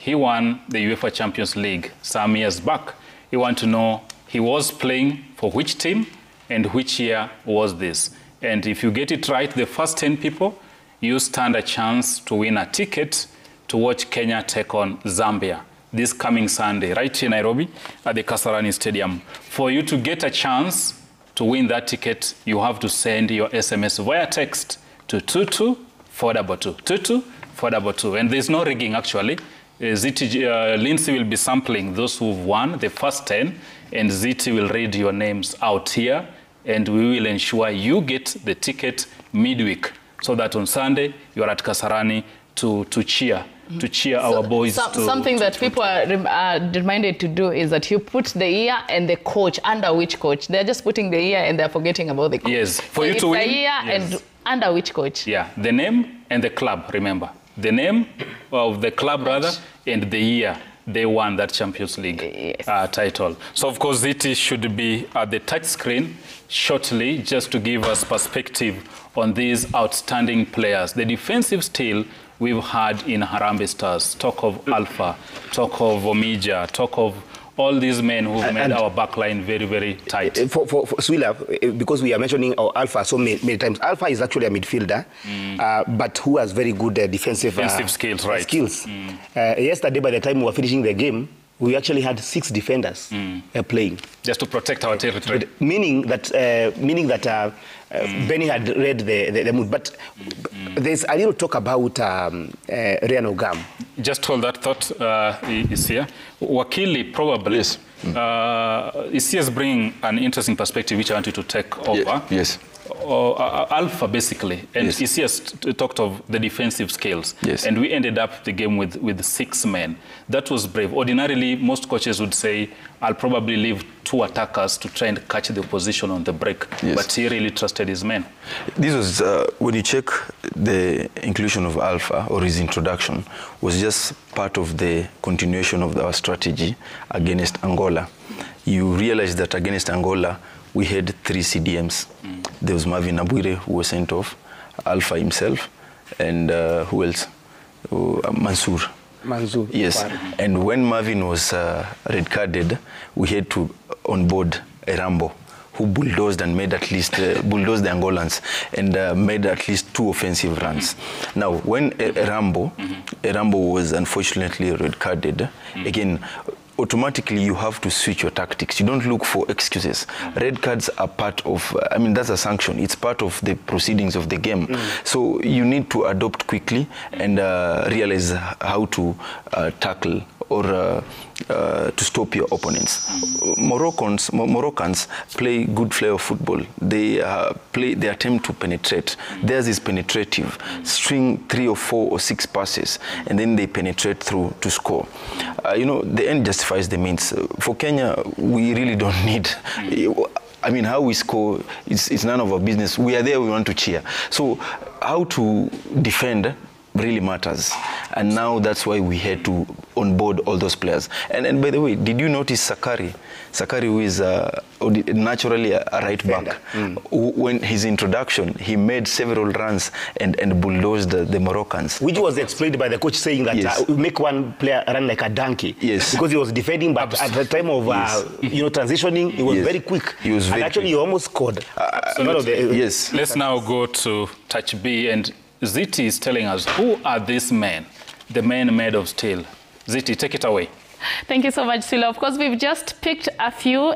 he won the UEFA Champions League some years back. You want to know he was playing for which team and which year was this. And if you get it right, the first 10 people, you stand a chance to win a ticket to watch Kenya take on Zambia this coming Sunday, right in Nairobi at the Kasarani Stadium. For you to get a chance to win that ticket, you have to send your SMS via text to 22422. 22422. And there's no rigging, actually. Lindsay will be sampling those who've won, the first 10, and Ziti will read your names out here, and we will ensure you get the ticket midweek, so that on Sunday you're at Kasarani to cheer. To cheer our boys. Something that people are reminded to do is that you put the year and the coach. Under which coach? They're just putting the year and they're forgetting about the coach. Yes, for you to win. The year and under which coach? Yeah, the name and the club, remember. The name of the club, rather, and the year they won that Champions League title. So, of course, it should be at the touch screen shortly, just to give us perspective on these outstanding players. The defensive steel we've had in Harambee Stars, talk of Alpha, talk of Omija, talk of all these men who've made our backline very, very tight. For Swila, because we are mentioning our Alpha so many times, Alpha is actually a midfielder, but who has very good defensive skills, right? Yesterday, by the time we were finishing the game, we actually had 6 defenders playing. Just to protect our territory. Meaning that Benny had read the mood. But there's a little talk about Ryan Ogam. Just hold that thought, Isia. Wakili, probably. Yes. Isia is bringing an interesting perspective which I want you to take over. Yes. Alpha, basically, and yes. Isia talked of the defensive skills, yes. And we ended up the game with 6 men. That was brave. Ordinarily, most coaches would say, I'll probably leave 2 attackers to try and catch the opposition on the break, yes. But he really trusted his men. This was, when you check the inclusion of Alpha, or his introduction, was just part of the continuation of our strategy against Angola. You realize that against Angola, we had 3 CDMs. There was Marvin Abuire, who was sent off, Alpha himself, and who else? Mansour. Yes. And when Marvin was red-carded, we had to onboard Harambee, who bulldozed and made at least, bulldozed the Angolans, and made at least 2 offensive runs. Now, when Harambee was unfortunately red-carded, again, automatically you have to switch your tactics. You don't look for excuses. Red cards are part of, I mean, that's a sanction. It's part of the proceedings of the game. So you need to adopt quickly and realize how to tackle or to stop your opponents. Moroccans play good flair of football. They attempt to penetrate. Theirs is penetrative. String 3 or 4 or 6 passes, and then they penetrate through to score. You know, the end justifies the means. For Kenya, we really don't need. I mean, how we score, it's none of our business. We are there, we want to cheer. So how to defend really matters. And now that's why we had to onboard all those players. And by the way, did you notice Sakari? Sakari, who is naturally a right back. When his introduction, he made several runs and bulldozed the Moroccans. Which was explained by the coach saying that yes. Make one player run like a donkey. Yes. Because he was defending, but at the time of you know, transitioning, he was very quick. He was very actually, quick. He almost scored. Yes. Let's now go to touch B, and Ziti is telling us, who are these men, the men made of steel? Ziti, take it away. Thank you so much, Sila. Of course, we've just picked a few.